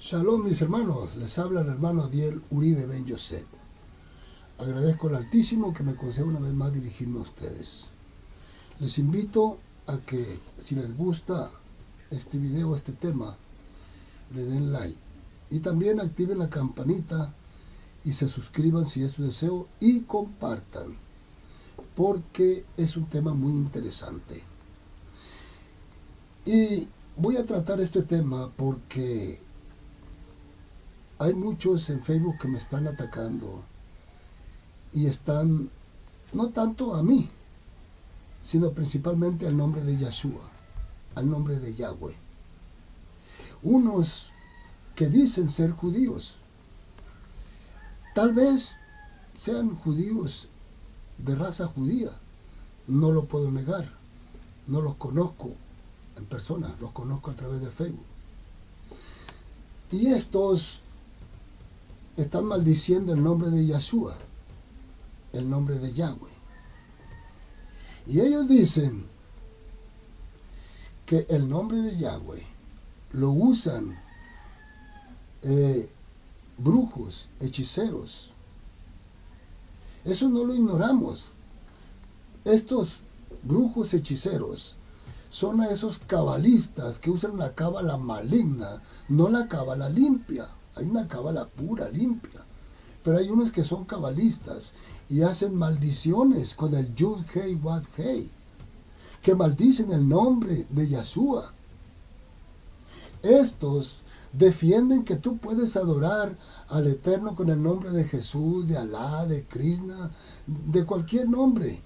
Shalom mis hermanos, les habla el hermano Adiel Uribe Ben Yosef. Agradezco al Altísimo que me conceda una vez más dirigirme a ustedes. Les invito a que si les gusta este video, este tema, le den like. Y también activen la campanita y se suscriban si es su deseo y compartan, porque es un tema muy interesante. Y voy a tratar este tema porque hay muchos en Facebook que me están atacando y están, no tanto a mí, sino principalmente al nombre de Yeshua, al nombre de Yahweh. Unos que dicen ser judíos, tal vez sean judíos de raza judía, no lo puedo negar, no los conozco en persona, los conozco a través de Facebook. Y estos están maldiciendo el nombre de Yeshua, el nombre de Yahweh. Y ellos dicen que el nombre de Yahweh lo usan brujos, hechiceros. Eso no lo ignoramos. Estos brujos hechiceros son a esos cabalistas que usan una cábala maligna, no la cábala limpia. Hay una cábala pura, limpia. Pero hay unos que son cabalistas y hacen maldiciones con el Yud Hei Wad Hei, que maldicen el nombre de Yeshua. Estos defienden que tú puedes adorar al Eterno con el nombre de Jesús, de Alá, de Krishna, de cualquier nombre.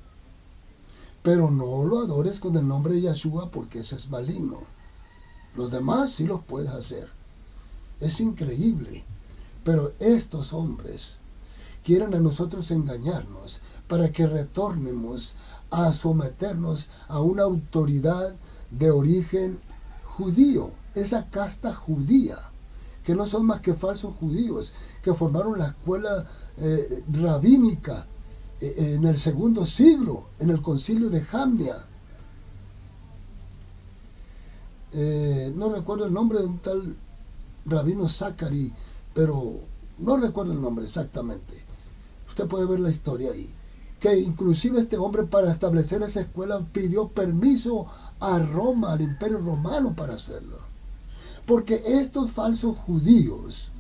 Pero no lo adores con el nombre de Yeshua porque ese es maligno. Los demás sí los puedes hacer. Es increíble, pero estos hombres quieren a nosotros engañarnos para que retornemos a someternos a una autoridad de origen judío, esa casta judía, que no son más que falsos judíos, que formaron la escuela rabínica en el segundo siglo, en el concilio de Jamnia. No recuerdo el nombre de un tal rabino Zachari, pero no recuerdo el nombre exactamente. Usted puede ver la historia ahí. Que inclusive este hombre, para establecer esa escuela, pidió permiso a Roma, al Imperio Romano, para hacerlo. Porque estos falsos judíos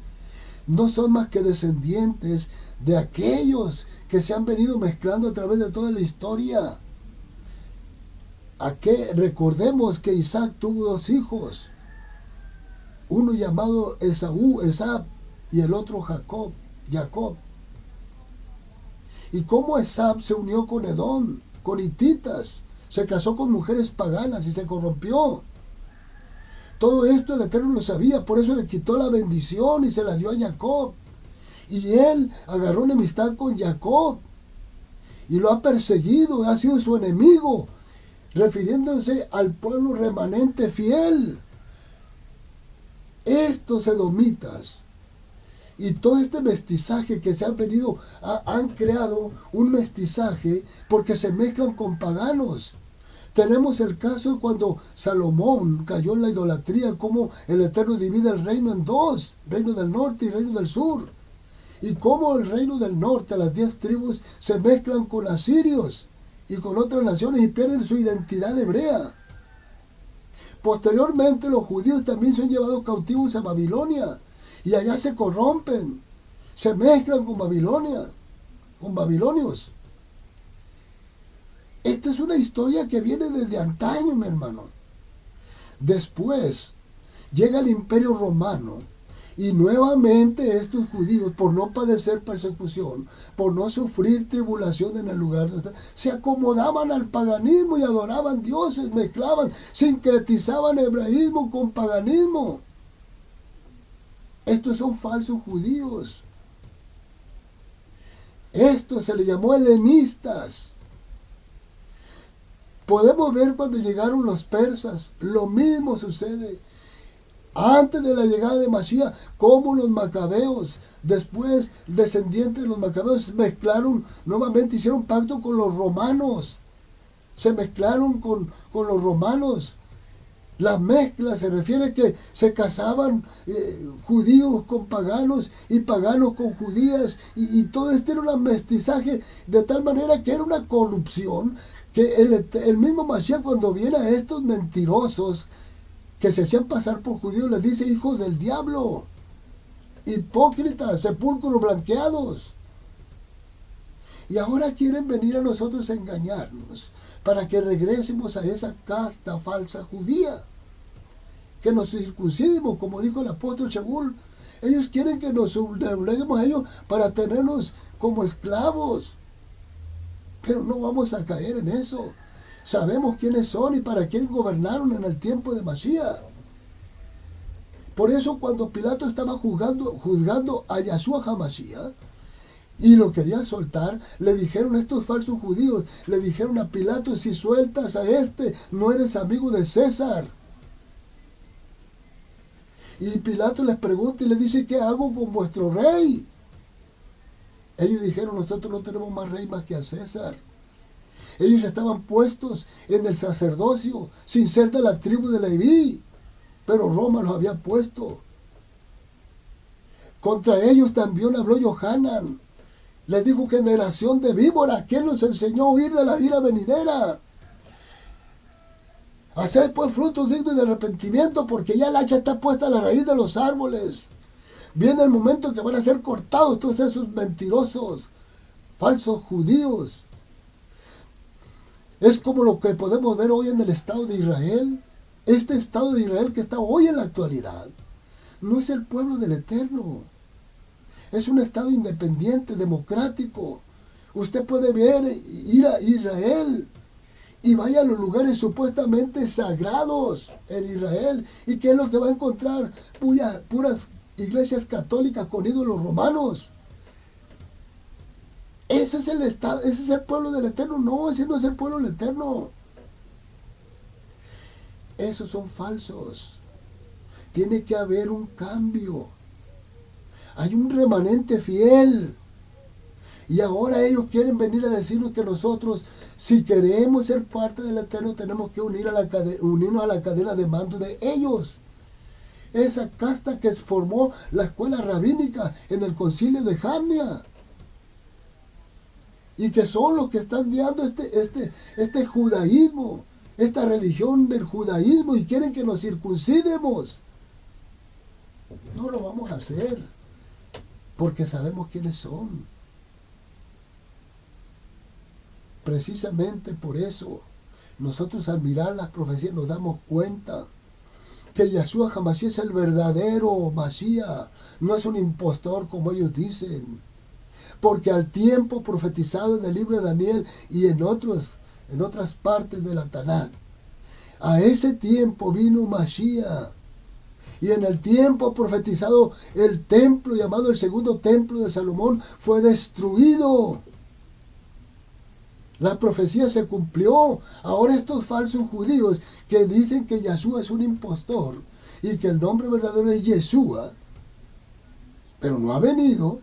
no son más que descendientes de aquellos que se han venido mezclando a través de toda la historia. Recordemos que Isaac tuvo dos hijos, uno llamado Esab, y el otro Jacob. Y cómo Esab se unió con Edom, con hititas, se casó con mujeres paganas y se corrompió. Todo esto el Eterno lo sabía, por eso le quitó la bendición y se la dio a Jacob. Y él agarró enemistad con Jacob y lo ha perseguido, ha sido su enemigo, refiriéndose al pueblo remanente fiel. Estos edomitas y todo este mestizaje que se han venido, han creado un mestizaje porque se mezclan con paganos. Tenemos el caso cuando Salomón cayó en la idolatría, como el Eterno divide el reino en dos, reino del norte y reino del sur. Y cómo el reino del norte, las 10 tribus, se mezclan con asirios y con otras naciones y pierden su identidad hebrea. Posteriormente los judíos también son llevados cautivos a Babilonia y allá se corrompen, se mezclan con Babilonia, con babilonios. Esta es una historia que viene desde antaño, mi hermano. Después llega el Imperio Romano y nuevamente estos judíos, por no padecer persecución, por no sufrir tribulación en el lugar de estar, se acomodaban al paganismo y adoraban dioses, mezclaban, sincretizaban hebraísmo con paganismo. Estos son falsos judíos. Esto se le llamó helenistas. Podemos ver cuando llegaron los persas, lo mismo sucede. Antes de la llegada de Mashiach, como los macabeos, después descendientes de los macabeos, mezclaron nuevamente, hicieron pacto con los romanos, se mezclaron con los romanos La mezcla se refiere que se casaban judíos con paganos y paganos con judías y todo esto era un mestizaje de tal manera que era una corrupción que el mismo Mashiach cuando viene a estos mentirosos que se hacían pasar por judíos les dice hijos del diablo, hipócritas, sepulcros blanqueados. Y ahora quieren venir a nosotros a engañarnos para que regresemos a esa casta falsa judía, que nos circuncidemos, como dijo el apóstol Shaul. Ellos quieren que nos dobleguemos a ellos para tenernos como esclavos, pero no vamos a caer en eso. Sabemos quiénes son y para quién gobernaron en el tiempo de Mashiach. Por eso cuando Pilato estaba juzgando a Yahshua HaMashiach y lo quería soltar, le dijeron estos falsos judíos, le dijeron a Pilato, si sueltas a este, no eres amigo de César. Y Pilato les pregunta y le dice, ¿qué hago con vuestro rey? Ellos dijeron, nosotros no tenemos más rey más que a César. Ellos estaban puestos en el sacerdocio sin ser de la tribu de Leví, pero Roma los había puesto. Contra ellos también habló Yohanan. Les dijo, generación de víboras, ¿quién los enseñó a huir de la ira venidera? Haced pues frutos dignos de arrepentimiento, porque ya el hacha está puesta a la raíz de los árboles. Viene el momento que van a ser cortados todos esos mentirosos, falsos judíos. Es como lo que podemos ver hoy en el Estado de Israel. Este Estado de Israel que está hoy en la actualidad no es el pueblo del Eterno. Es un Estado independiente, democrático. Usted puede ir a Israel y vaya a los lugares supuestamente sagrados en Israel. ¿Y qué es lo que va a encontrar? Puras iglesias católicas con ídolos romanos. Ese es el Estado, ese es el pueblo del Eterno. No, ese no es el pueblo del Eterno. Esos son falsos. Tiene que haber un cambio. Hay un remanente fiel. Y ahora ellos quieren venir a decirnos que nosotros, si queremos ser parte del Eterno, tenemos que unirnos a la cadena de mando de ellos. Esa casta que formó la escuela rabínica en el concilio de Jamnia. Y que son los que están guiando este judaísmo, esta religión del judaísmo, y quieren que nos circuncidemos. No lo vamos a hacer, porque sabemos quiénes son. Precisamente por eso, nosotros al mirar las profecías nos damos cuenta que Yahshua HaMashiach es el verdadero Mashiach, no es un impostor como ellos dicen. Porque al tiempo profetizado en el libro de Daniel y en otras partes de la Tanakh, a ese tiempo vino Mashiach. Y en el tiempo profetizado, el templo llamado el segundo templo de Salomón fue destruido. La profecía se cumplió. Ahora estos falsos judíos que dicen que Yahshua es un impostor y que el nombre verdadero es Yeshua, pero no ha venido,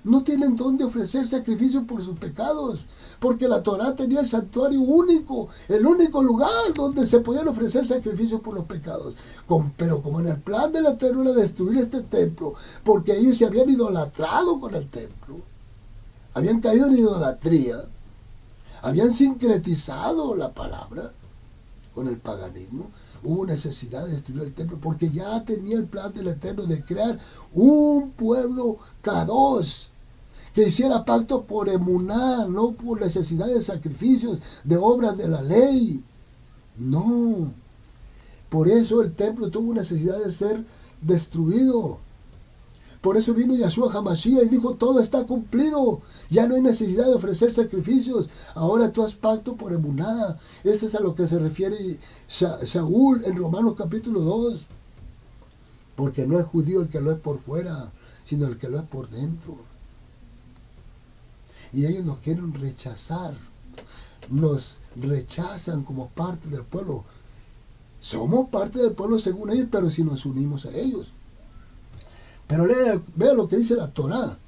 no tienen dónde ofrecer sacrificio por sus pecados, porque la Torá tenía el santuario único, el único lugar donde se podían ofrecer sacrificios por los pecados. Pero como en el plan del Eterno era destruir este templo, porque ellos se habían idolatrado con el templo, habían caído en idolatría, habían sincretizado la palabra con el paganismo, hubo necesidad de destruir el templo, porque ya tenía el plan del Eterno de crear un pueblo Kadosh, que hiciera pacto por emuná, no por necesidad de sacrificios, de obras de la ley. No. Por eso el templo tuvo necesidad de ser destruido. Por eso vino Yahshua HaMashiach y dijo, todo está cumplido. Ya no hay necesidad de ofrecer sacrificios. Ahora tú haz pacto por emuná. Eso es a lo que se refiere Shaul en Romanos capítulo 2. Porque no es judío el que lo es por fuera, sino el que lo es por dentro. Y ellos nos quieren rechazar. Nos rechazan como parte del pueblo. Somos parte del pueblo según ellos, pero si nos unimos a ellos. Pero vea lo que dice la Torá.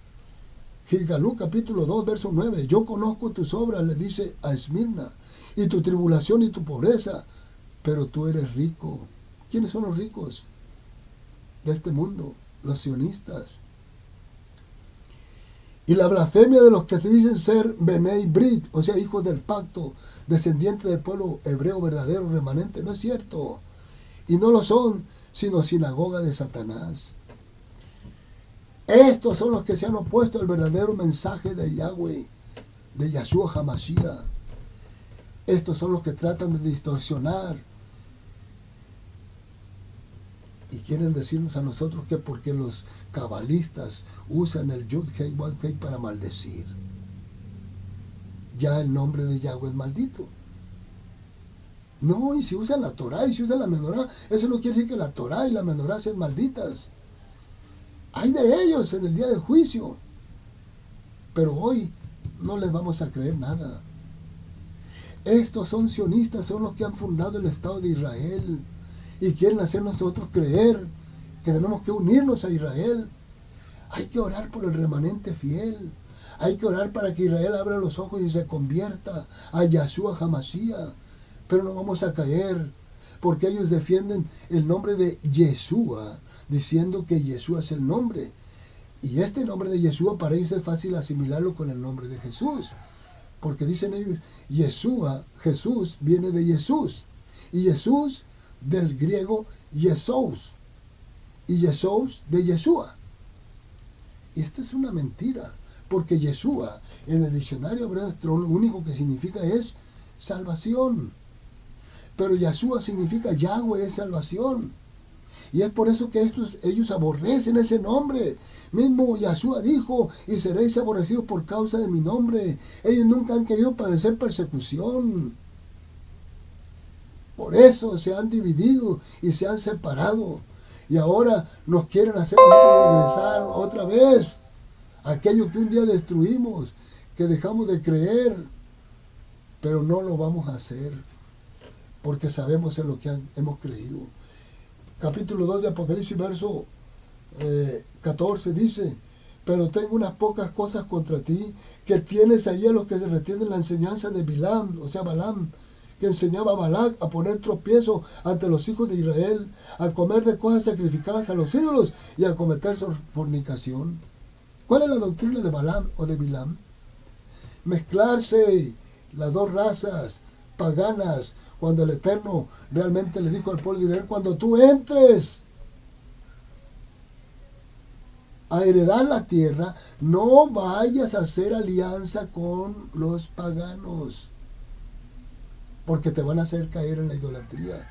Gilgalú capítulo 2, verso 9. Yo conozco tus obras, le dice a Esmirna, y tu tribulación y tu pobreza, pero tú eres rico. ¿Quiénes son los ricos de este mundo? Los sionistas. Y la blasfemia de los que se dicen ser Benei Brit, o sea, hijos del pacto, descendientes del pueblo hebreo verdadero, remanente, no es cierto. Y no lo son, sino sinagoga de Satanás. Estos son los que se han opuesto al verdadero mensaje de Yahweh, de Yahshua HaMashiach. Estos son los que tratan de distorsionar y quieren decirnos a nosotros que porque los cabalistas usan el Yud Hei Wad Hei para maldecir, ya el nombre de Yahweh es maldito. No, y si usan la Torah y si usan la Menorá, eso no quiere decir que la Torah y la Menorá sean malditas. Hay de ellos en el día del juicio, pero hoy no les vamos a creer nada. Estos son sionistas, son los que han fundado el Estado de Israel y quieren hacer nosotros creer que tenemos que unirnos a Israel. Hay que orar por el remanente fiel. Hay que orar para que Israel abra los ojos y se convierta a Yahshua HaMashiach. Pero no vamos a caer, porque ellos defienden el nombre de Yeshua, diciendo que Yeshua es el nombre. Y este nombre de Yeshua para ellos es fácil asimilarlo con el nombre de Jesús. Porque dicen ellos, Yeshua, Jesús, viene de Jesús. Y Jesús del griego Jesús. Y Jesús de Yeshua. Y esto es una mentira. Porque Yeshua en el diccionario hebreo lo único que significa es salvación. Pero Yeshua significa Yahweh es salvación. Y es por eso que ellos aborrecen ese nombre. Mismo Yahshua dijo, y seréis aborrecidos por causa de mi nombre. Ellos nunca han querido padecer persecución. Por eso se han dividido y se han separado. Y ahora nos quieren hacer regresar otra vez a aquello que un día destruimos, que dejamos de creer. Pero no lo vamos a hacer, porque sabemos en lo que hemos creído. Capítulo 2 de Apocalipsis, verso 14 dice, pero tengo unas pocas cosas contra ti, que tienes ahí a los que se retienen la enseñanza de Bilam, o sea, Balaam, que enseñaba a Balac a poner tropiezo ante los hijos de Israel, a comer de cosas sacrificadas a los ídolos y a cometer fornicación. ¿Cuál es la doctrina de Balaam o de Bilam? Mezclarse las dos razas paganas, cuando el Eterno realmente le dijo al pueblo de Israel, cuando tú entres a heredar la tierra, no vayas a hacer alianza con los paganos, porque te van a hacer caer en la idolatría.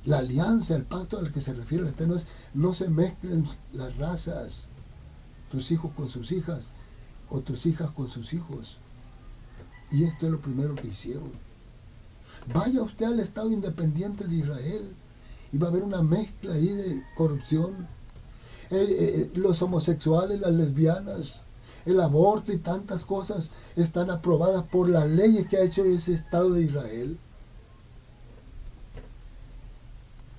La alianza, el pacto al que se refiere el Eterno es, no se mezclen las razas, tus hijos con sus hijas, o tus hijas con sus hijos. Y esto es lo primero que hicieron. Vaya usted al Estado independiente de Israel y va a haber una mezcla ahí de corrupción. Los homosexuales, las lesbianas, el aborto y tantas cosas están aprobadas por las leyes que ha hecho ese Estado de Israel.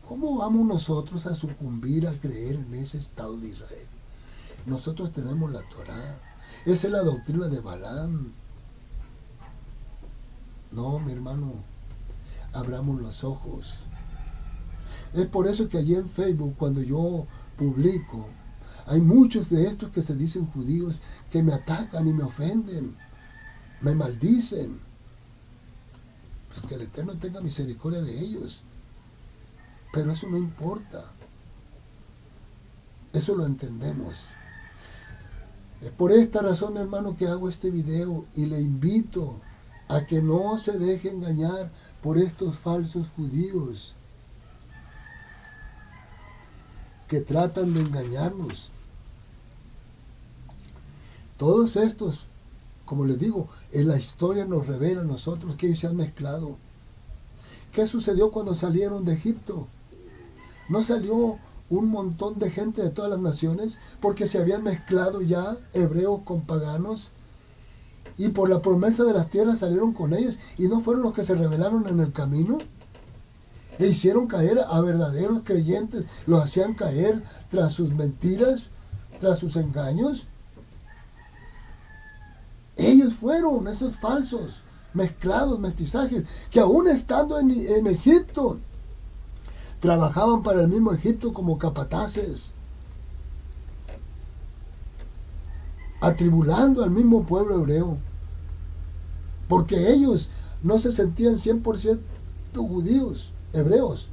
¿Cómo vamos nosotros a sucumbir a creer en ese Estado de Israel? Nosotros tenemos la Torá. Esa es la doctrina de Balaam. No, mi hermano, abramos los ojos. Es por eso que allí en Facebook, cuando yo publico, hay muchos de estos que se dicen judíos que me atacan y me ofenden, me maldicen. Pues que el Eterno tenga misericordia de ellos. Pero eso no importa. Eso lo entendemos. Es por esta razón, hermano, que hago este video y le invito a que no se deje engañar por estos falsos judíos que tratan de engañarnos. Todos estos, como les digo, en la historia nos revela a nosotros que ellos se han mezclado. ¿Qué sucedió cuando salieron de Egipto? ¿No salió un montón de gente de todas las naciones porque se habían mezclado ya hebreos con paganos? Y por la promesa de las tierras salieron con ellos, y no fueron los que se rebelaron en el camino e hicieron caer a verdaderos creyentes, los hacían caer tras sus mentiras, tras sus engaños. Ellos fueron esos falsos mezclados, mestizajes, que aún estando en Egipto, trabajaban para el mismo Egipto como capataces, atribulando al mismo pueblo hebreo, porque ellos no se sentían 100% judíos, hebreos,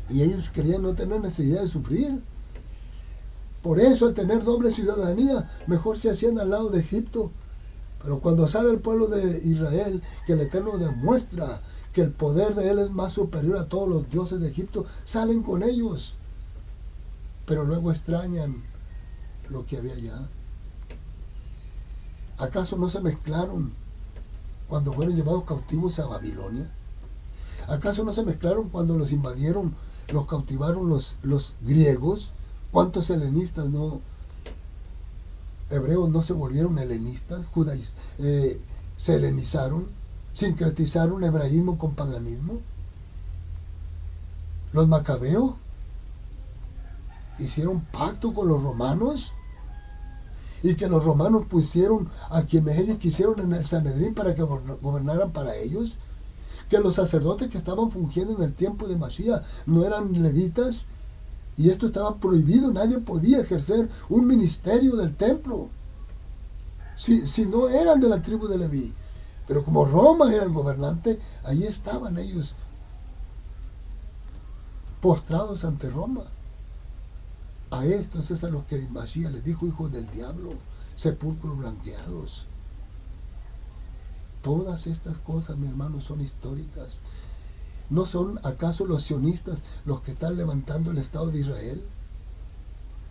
y ellos querían no tener necesidad de sufrir. Por eso, al tener doble ciudadanía, mejor se hacían al lado de Egipto. Pero cuando sale el pueblo de Israel, que el Eterno demuestra que el poder de Él es más superior a todos los dioses de Egipto, salen con ellos. Pero luego extrañan lo que había allá. ¿Acaso no se mezclaron cuando fueron llevados cautivos a Babilonia? ¿Acaso no se mezclaron cuando los invadieron, los cautivaron los griegos? ¿Cuántos helenistas hebreos no se volvieron helenistas? Se helenizaron, sincretizaron hebraísmo con paganismo. Los macabeos hicieron pacto con los romanos, y que los romanos pusieron a quienes ellos quisieron en el Sanedrín para que gobernaran para ellos. Que los sacerdotes que estaban fungiendo en el tiempo de Mashiach no eran levitas, y esto estaba prohibido. Nadie podía ejercer un ministerio del templo si no eran de la tribu de Leví. Pero como Roma era el gobernante, ahí estaban ellos postrados ante Roma. A estos es a los que Mashiach les dijo hijos del diablo, sepulcros blanqueados. Todas estas cosas, mi hermano, son históricas. ¿No son acaso los sionistas los que están levantando el Estado de Israel,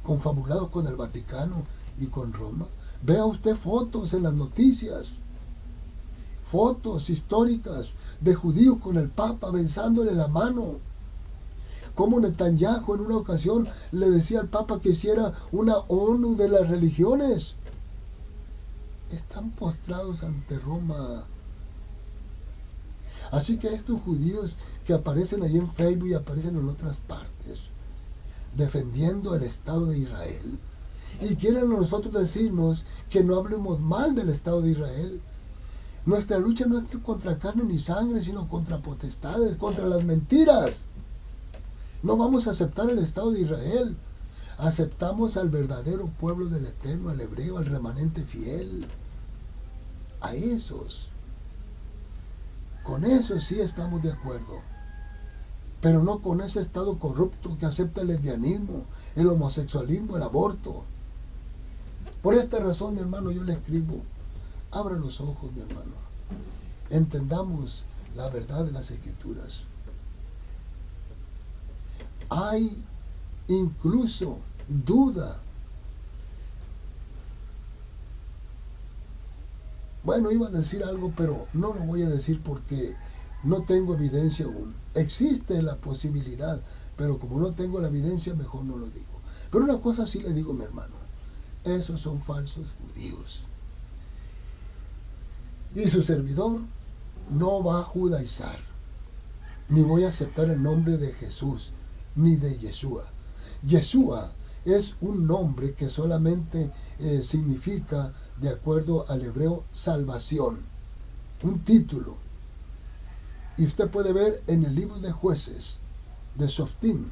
confabulados con el Vaticano y con Roma? Vea usted fotos en las noticias, fotos históricas de judíos con el Papa besándole la mano. Como Netanyahu en una ocasión le decía al Papa que hiciera una ONU de las religiones. Están postrados ante Roma. Así que estos judíos que aparecen ahí en Facebook y aparecen en otras partes, defendiendo el Estado de Israel, y quieren a nosotros decirnos que no hablemos mal del Estado de Israel. Nuestra lucha no es contra carne ni sangre, sino contra potestades, contra las mentiras. No vamos a aceptar el Estado de Israel. Aceptamos al verdadero pueblo del Eterno, al hebreo, al remanente fiel. A esos. Con eso sí estamos de acuerdo. Pero no con ese Estado corrupto que acepta el lesbianismo, el homosexualismo, el aborto. Por esta razón, mi hermano, yo le escribo: abra los ojos, mi hermano. Entendamos la verdad de las Escrituras. Hay incluso duda. Bueno, iba a decir algo, pero no lo voy a decir porque no tengo evidencia aún. Existe la posibilidad, pero como no tengo la evidencia, mejor no lo digo. Pero una cosa sí le digo, mi hermano: esos son falsos judíos. Y su servidor no va a judaizar, ni voy a aceptar el nombre de Jesús, ni de Yeshua. Yeshua es un nombre que solamente significa, de acuerdo al hebreo, salvación, un título. Y usted puede ver en el libro de Jueces, de Shoftim,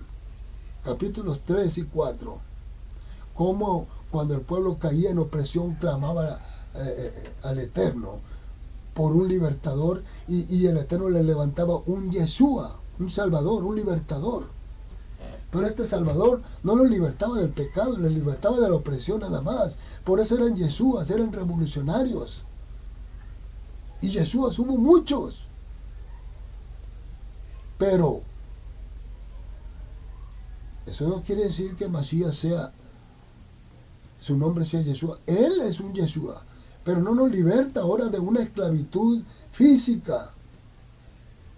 capítulos 3 y 4, cómo cuando el pueblo caía en opresión clamaba al Eterno por un libertador, y el Eterno le levantaba un Yeshua, un salvador, un libertador. Pero este Salvador no los libertaba del pecado, les libertaba de la opresión nada más. Por eso eran Yeshuas, eran revolucionarios. Y Yeshuas hubo muchos. Pero eso no quiere decir que Mashiach su nombre sea Yeshua. Él es un Yeshua, pero no nos liberta ahora de una esclavitud física,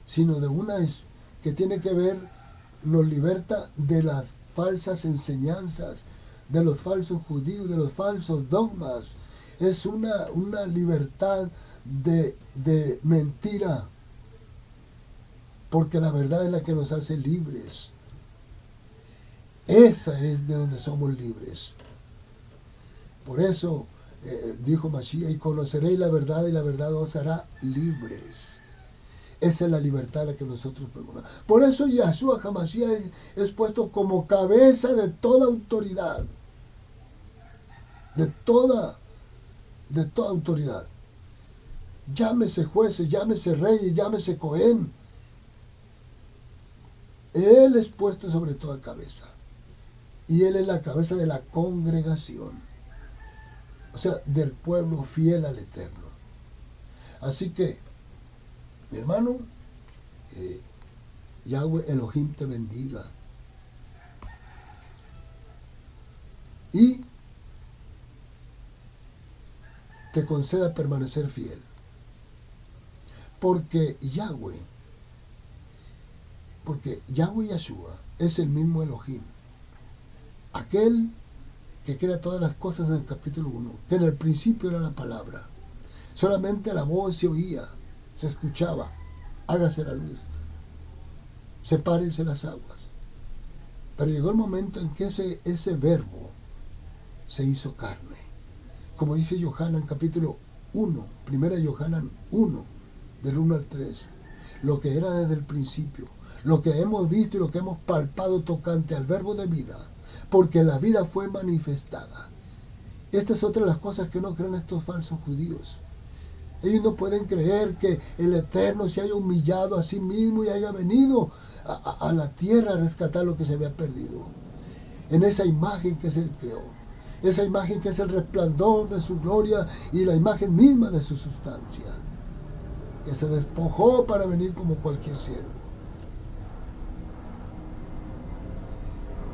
sino de una que tiene que ver, nos liberta de las falsas enseñanzas, de los falsos judíos, de los falsos dogmas. Es una libertad de mentira, porque la verdad es la que nos hace libres. Esa es de donde somos libres. Por eso dijo Mashiach, y conoceréis la verdad y la verdad os hará libres. Esa es la libertad a la que nosotros pregonamos. Por eso Yahshua HaMashiach es puesto como cabeza de toda autoridad. De toda autoridad. Llámese jueces, llámese reyes, llámese Cohen. Él es puesto sobre toda cabeza. Y Él es la cabeza de la congregación. O sea, del pueblo fiel al Eterno. Así que, mi hermano, Yahweh Elohim te bendiga. Y te conceda permanecer fiel. Porque Yahweh Yahshua es el mismo Elohim. Aquel que crea todas las cosas en el capítulo 1, que en el principio era la palabra. Solamente la voz se oía, se escuchaba. Hágase la luz. Sepárense las aguas. Pero llegó el momento en que ese verbo se hizo carne. Como dice Yohanan capítulo 1, primera Yohanan 1, del 1 al 3. Lo que era desde el principio, lo que hemos visto y lo que hemos palpado tocante al verbo de vida, porque la vida fue manifestada. Esta es otra de las cosas que no creen estos falsos judíos. Ellos no pueden creer que el Eterno se haya humillado a sí mismo y haya venido a la tierra a rescatar lo que se había perdido. En esa imagen que se creó. Esa imagen que es el resplandor de su gloria y la imagen misma de su sustancia. Que se despojó para venir como cualquier siervo.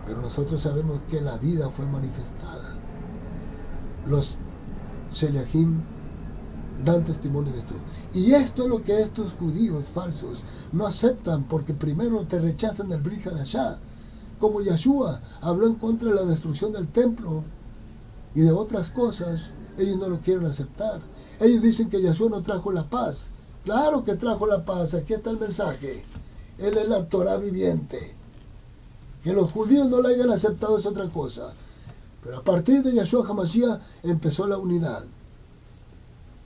Pero nosotros sabemos que la vida fue manifestada. Los Sheliachim dan testimonio de esto. Y esto es lo que estos judíos falsos no aceptan, porque primero te rechazan del Brit Hadashah. Como Yahshua habló en contra de la destrucción del templo y de otras cosas, ellos no lo quieren aceptar. Ellos dicen que Yahshua no trajo la paz. Claro que trajo la paz, aquí está el mensaje. Él es la Torah viviente. Que los judíos no la hayan aceptado es otra cosa. Pero a partir de Yahshua HaMashiach empezó la unidad.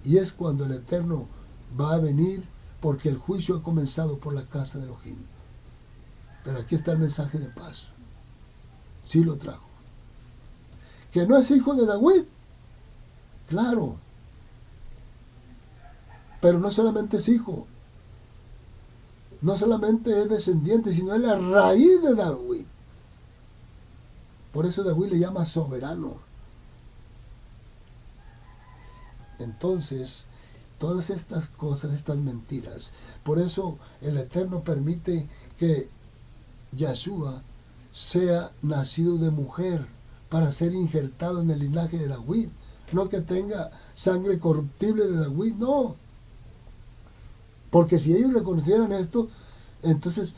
Y es cuando el Eterno va a venir, porque el juicio ha comenzado por la casa de Elohim. Pero aquí está el mensaje de paz. Sí lo trajo. ¿Que no es hijo de David? Claro. Pero no solamente es hijo. No solamente es descendiente, sino es la raíz de David. Por eso David le llama soberano. Entonces, todas estas cosas, estas mentiras, por eso el Eterno permite que Yahshua sea nacido de mujer para ser injertado en el linaje de David. No que tenga sangre corruptible de David, no. Porque si ellos reconocieran esto, entonces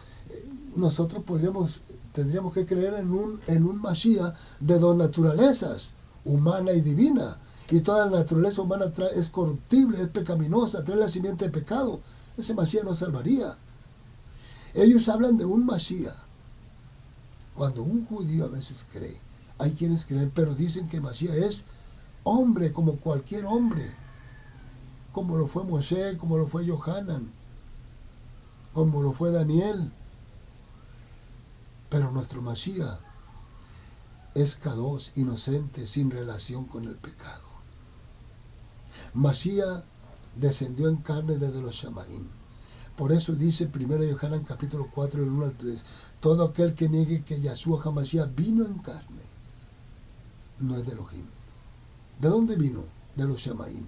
nosotros tendríamos que creer en un Mashiach de dos naturalezas, humana y divina. Y toda la naturaleza humana es corruptible, es pecaminosa, trae la simiente de pecado. Ese Mashiach no salvaría. Ellos hablan de un Mashiach. Cuando un judío a veces cree, hay quienes creen, pero dicen que Mashiach es hombre como cualquier hombre. Como lo fue Moshe, como lo fue Yohanan, como lo fue Daniel. Pero nuestro Mashiach es Kadosh, inocente, sin relación con el pecado. Mashiach descendió en carne desde los Shamaim. Por eso dice 1 Yohanan capítulo 4, del 1 al 3, todo aquel que niegue que Yahshua HaMashiach vino en carne, no es de Elohim. ¿De dónde vino? De los Shamaim.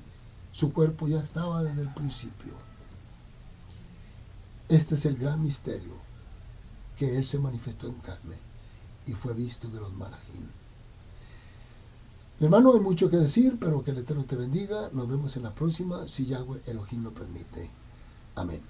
Su cuerpo ya estaba desde el principio. Este es el gran misterio, que Él se manifestó en carne y fue visto de los Malachim. Mi hermano, hay mucho que decir, pero que el Eterno te bendiga. Nos vemos en la próxima, si Yahweh Elohim lo permite. Amén.